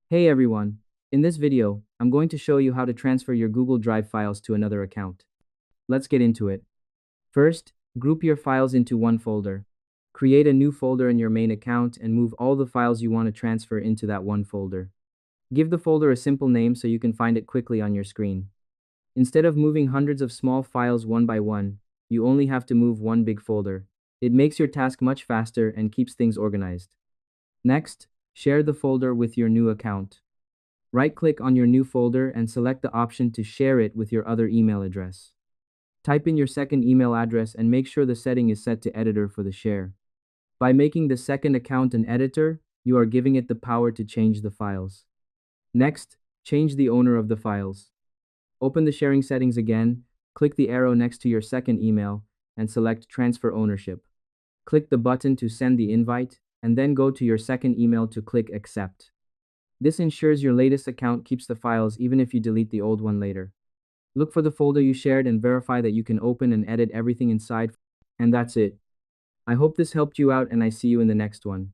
Hey everyone! In this video, I'm going to show you how to transfer your Google Drive files to another account. Let's get into it. First, group your files into one folder. Create a new folder in your main account and move all the files you want to transfer into that one folder. Give the folder a simple name so you can find it quickly on your screen. Instead of moving hundreds of small files one by one, you only have to move one big folder. It makes your task much faster and keeps things organized. Next, share the folder with your new account. Right-click on your new folder and select the option to share it with your other email address. Type in your second email address and make sure the setting is set to editor for the share. By making the second account an editor, you are giving it the power to change the files. Next, change the owner of the files. Open the sharing settings again, click the arrow next to your second email, and select Transfer Ownership. Click the button to send the invite, and then go to your second email to click Accept. This ensures your latest account keeps the files even if you delete the old one later. Look for the folder you shared and verify that you can open and edit everything inside. And that's it. I hope this helped you out and I see you in the next one.